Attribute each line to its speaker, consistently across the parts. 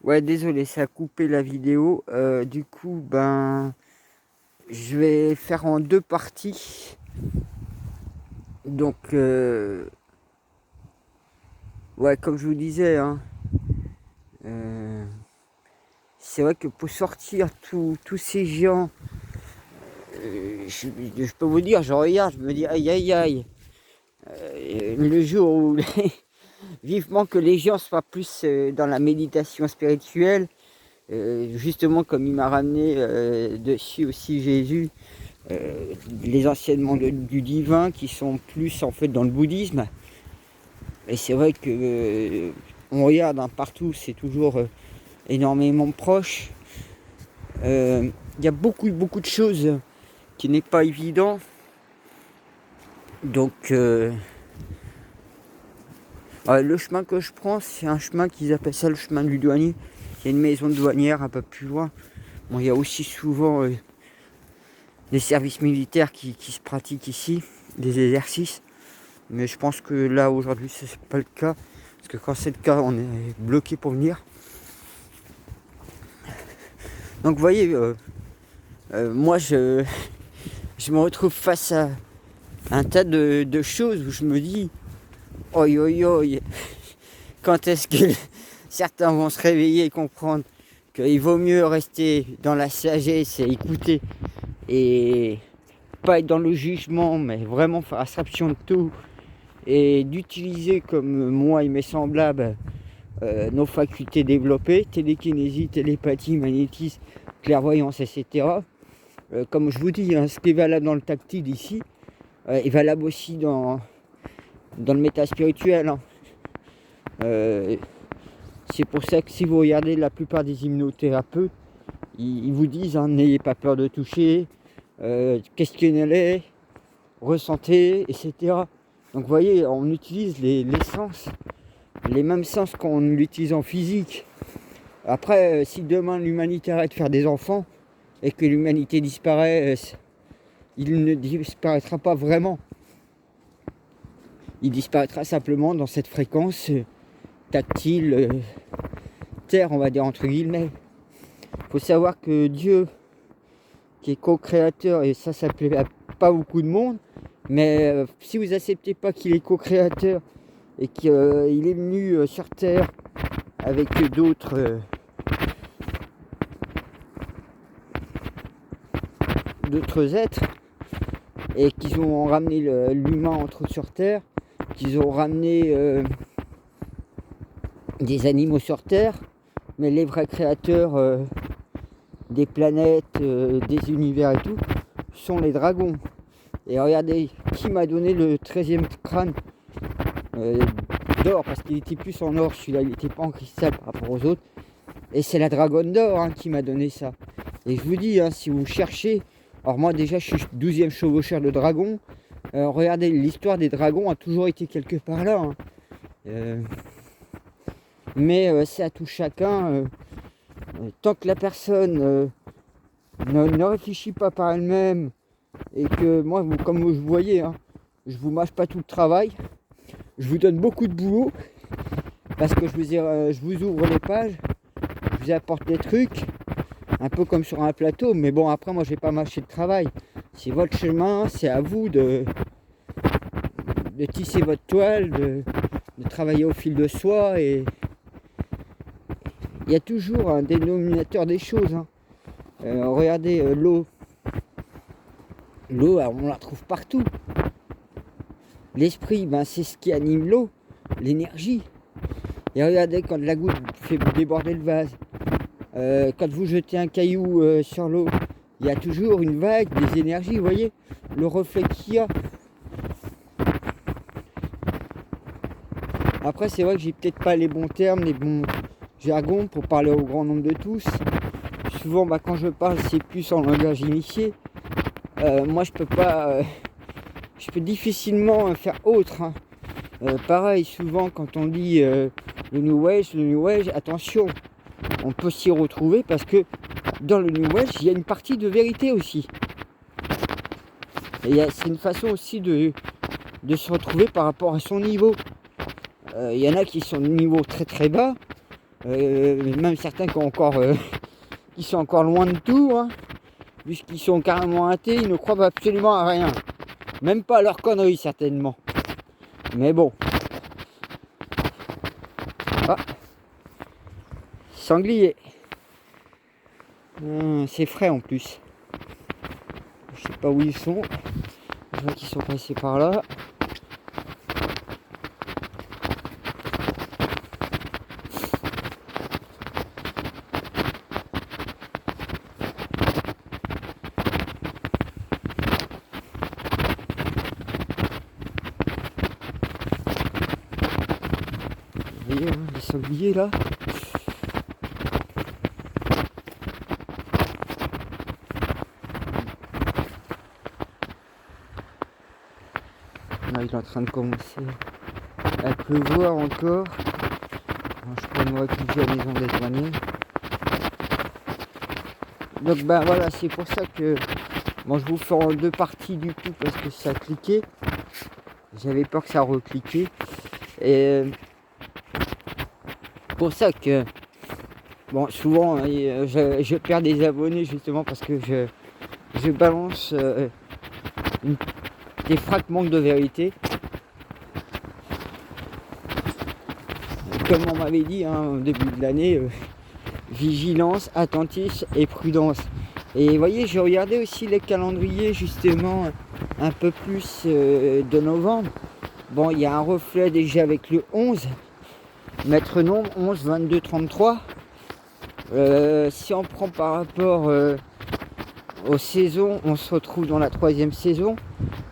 Speaker 1: Ouais, désolé, ça a coupé la vidéo. Du coup, ben, je vais faire en deux parties. Donc, ouais, comme je vous disais, hein, euh, c'est vrai que pour sortir tous ces gens, je peux vous dire, je regarde, je me dis aïe aïe aïe. Le jour où vivement que les gens soient plus dans la méditation spirituelle, justement comme il m'a ramené dessus aussi Jésus. Les enseignements du divin qui sont plus en fait dans le bouddhisme. Et c'est vrai que on regarde hein, partout, c'est toujours énormément proche. Il y a beaucoup de choses qui n'est pas évident. Donc le chemin que je prends, c'est un chemin qu'ils appellent ça le chemin du douanier. Il y a une maison de douanière un peu plus loin. Bon, il y a aussi souvent des services militaires qui se pratiquent ici, des exercices. Mais je pense que là aujourd'hui c'est pas le cas. Parce que quand c'est le cas, on est bloqué pour venir. Donc vous voyez, moi je me retrouve face à un tas de choses où je me dis oi oi oi, quand est-ce que certains vont se réveiller et comprendre qu'il vaut mieux rester dans la sagesse et écouter et pas être dans le jugement, mais vraiment faire abstraction de tout et d'utiliser comme moi et mes semblables nos facultés développées, télékinésie, télépathie, magnétisme, clairvoyance, etc. Comme je vous dis, hein, ce qui est valable dans le tactile ici est valable aussi dans le métaspirituel. Hein. C'est pour ça que si vous regardez la plupart des hypnothérapeutes, ils vous disent hein, n'ayez pas peur de toucher, questionnez-les, ressentez, etc. Donc vous voyez, on utilise les sens, les mêmes sens qu'on l'utilise en physique. Après, si demain l'humanité arrête de faire des enfants et que l'humanité disparaît, il ne disparaîtra pas vraiment. Il disparaîtra simplement dans cette fréquence tactile, terre, on va dire entre guillemets. Il faut savoir que Dieu, qui est co-créateur, et ça plaît à pas beaucoup de monde, mais si vous acceptez pas qu'il est co-créateur et qu'il est venu sur terre avec d'autres êtres et qu'ils ont ramené l'humain entre sur terre, qu'ils ont ramené des animaux sur terre, mais les vrais créateurs des planètes, des univers et tout, sont les dragons. Et regardez, qui m'a donné le 13e crâne d'or, parce qu'il était plus en or, celui-là, il n'était pas en cristal par rapport aux autres. Et c'est la dragonne d'or hein, qui m'a donné ça. Et je vous dis, hein, si vous cherchez, alors moi déjà je suis 12e chevaucheur de dragon, regardez, l'histoire des dragons a toujours été quelque part là. Hein. Mais c'est à tout chacun, tant que la personne ne réfléchit pas par elle-même, et que moi, comme vous voyez, hein, je vous mâche pas tout le travail, je vous donne beaucoup de boulot, parce que je vous ouvre les pages, je vous apporte des trucs, un peu comme sur un plateau, mais bon après moi je vais pas mâcher le travail, c'est votre chemin, c'est à vous de tisser votre toile, de travailler au fil de soi, et il y a toujours un dénominateur des choses. Hein. Regardez l'eau, on la trouve partout. L'esprit, ben, c'est ce qui anime l'eau, l'énergie. Et regardez quand la goutte fait déborder le vase, quand vous jetez un caillou sur l'eau, il y a toujours une vague, des énergies, vous voyez, le reflet qu'il y a. Après, c'est vrai que j'ai peut-être pas les bons termes, les bons jargons pour parler au grand nombre de tous. Souvent, bah, quand je parle, c'est plus en langage initié. Moi, je peux difficilement faire autre. Hein. Pareil, souvent, quand on dit le New Age, attention, on peut s'y retrouver parce que dans le New Age, il y a une partie de vérité aussi. Et c'est une façon aussi de se retrouver par rapport à son niveau. Il y en a qui sont de niveau très très bas, même certains qui sont encore loin de tout, hein, puisqu'ils sont carrément athées, ils ne croient absolument à rien. Même pas à leurs conneries, certainement. Mais bon. Ah, sanglier. C'est frais en plus. Je sais pas où ils sont. Je vois qu'ils sont passés par là. Vous voyez, hein, les sangliers là. Là, il est en train de commencer à pleuvoir encore. Alors, je peux me réfugier à la maison des douaniers. Donc ben voilà, c'est pour ça que bon, je vous fais en deux parties du coup parce que ça a cliqué. J'avais peur que ça recliquait. Et pour ça que bon, souvent je perds des abonnés justement parce que je balance des fragments de vérité. Comme on m'avait dit hein, au début de l'année, vigilance, attentisme et prudence. Et vous voyez, j'ai regardé aussi les calendriers justement un peu plus de novembre. Bon, il y a un reflet déjà avec le 11, maître nombre 11, 22, 33. Si on prend par rapport aux saisons, on se retrouve dans la troisième saison,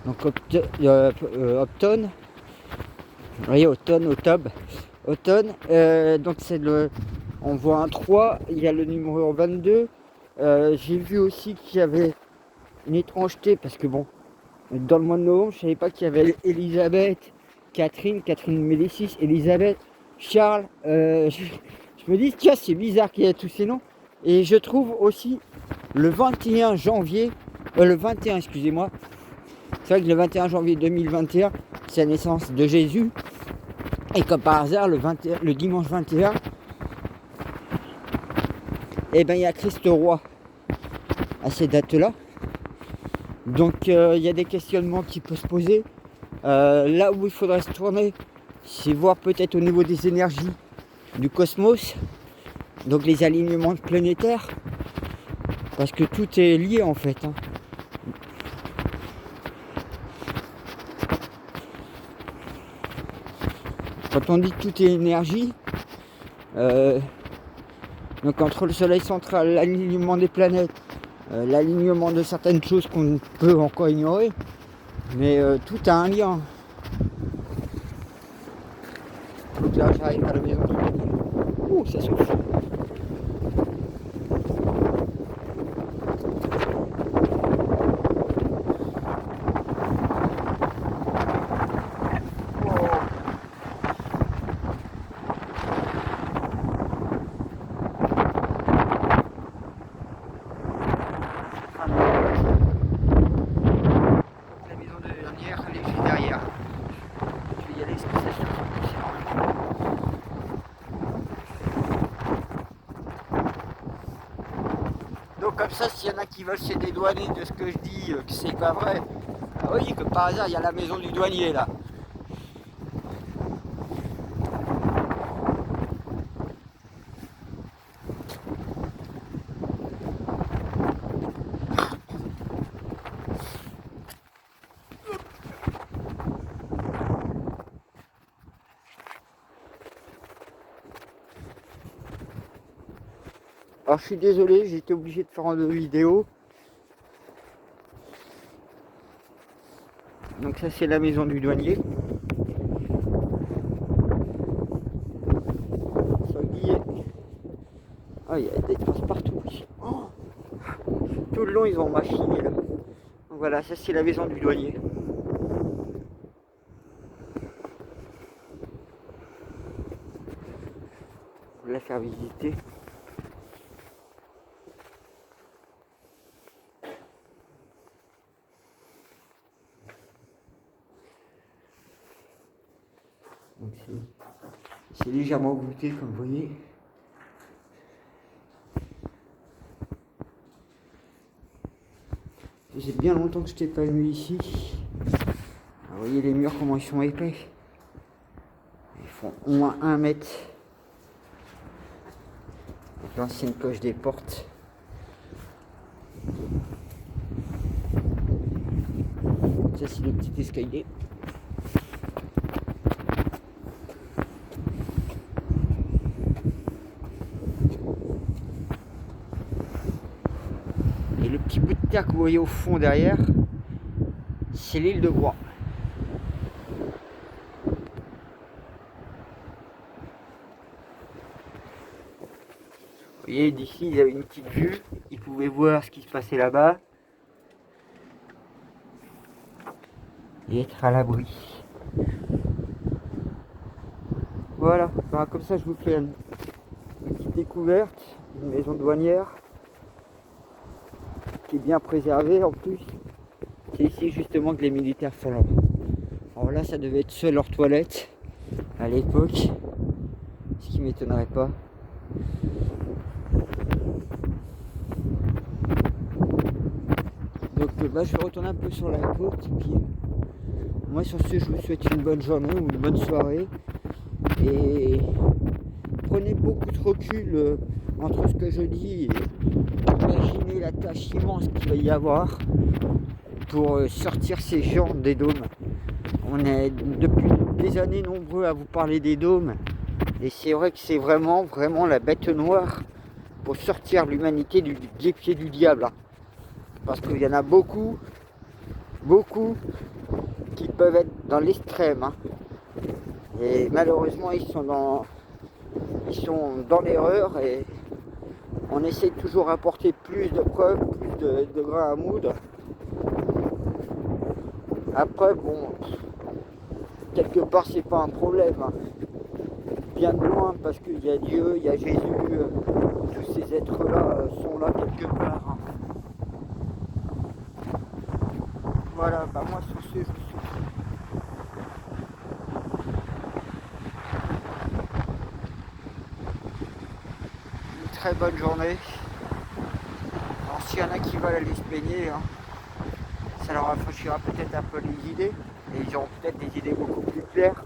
Speaker 1: donc automne. Vous voyez, automne, automne. Donc c'est on voit un 3, il y a le numéro 22. J'ai vu aussi qu'il y avait une étrangeté parce que bon, dans le mois de novembre, je savais pas qu'il y avait Elisabeth, Catherine Médicis, Elisabeth, Charles. Je me dis, tiens, c'est bizarre qu'il y ait tous ces noms. Et je trouve aussi le 21 janvier, le 21, excusez-moi. C'est vrai que le 21 janvier 2021, c'est la naissance de Jésus. Et comme par hasard, le dimanche 21, eh ben, il y a Christ roi à ces dates-là. Donc il y a des questionnements qui peuvent se poser. Là où il faudrait se tourner, c'est voir peut-être au niveau des énergies du cosmos, donc les alignements planétaires, parce que tout est lié en fait. Hein. Quand on dit que tout est énergie, donc entre le soleil central, l'alignement des planètes, l'alignement de certaines choses qu'on peut encore ignorer, mais tout a un lien. Donc là j'arrive à la maison. Ouh, ça souffle. Donc comme ça, s'il y en a qui veulent se dédouaner de ce que je dis, que c'est pas vrai, ah oui, que par hasard, il y a la maison du douanier là. Alors je suis désolé, j'ai été obligé de faire en deux vidéos. Donc ça c'est la maison du douanier. Sanglier. Ah, il y a des traces partout. Oh, tout le long ils ont machiné là. Donc voilà, ça c'est la maison du douanier. On va la faire visiter. Donc c'est légèrement voûté comme vous voyez. faisait bien longtemps que je n'étais pas venu ici. Vous voyez les murs comment ils sont épais. Ils font au moins 1 mètre. L'ancienne coche des portes. Ça c'est le petit escalier. Et le petit bout de terre que vous voyez au fond derrière, c'est l'île de Groix. Vous voyez, d'ici, ils avaient une petite vue, ils pouvaient voir ce qui se passait là-bas et être à l'abri. Voilà, ben, comme ça je vous fais une petite découverte, une maison douanière qui est bien préservée en plus. C'est ici justement que les militaires sont là. Alors là, ça devait être seul leur toilette à l'époque, ce qui m'étonnerait pas. Donc là, je vais retourner un peu sur la côte. Et puis, moi, sur ce, je vous souhaite une bonne journée ou une bonne soirée. Et prenez beaucoup de recul entre ce que je dis et imaginez la tâche immense qu'il va y avoir pour sortir ces gens des dômes. On est depuis des années nombreux à vous parler des dômes. Et c'est vrai que c'est vraiment la bête noire pour sortir l'humanité du guêpier du diable. Hein. Parce qu'il y en a beaucoup qui peuvent être dans l'extrême. Hein. Et malheureusement, ils sont dans l'erreur et on essaie de toujours apporter plus de preuves, plus de grains à moudre. Après, bon, quelque part, c'est pas un problème. Hein. Bien de loin, parce qu'il y a Dieu, il y a Jésus, tous ces êtres-là sont là quelque part. Hein. Voilà, bah moi sur ce, je vous souhaite une très bonne journée. Alors s'il y en a qui veulent aller se baigner, hein, ça leur rafraîchira peut-être un peu les idées, et ils auront peut-être des idées beaucoup plus claires.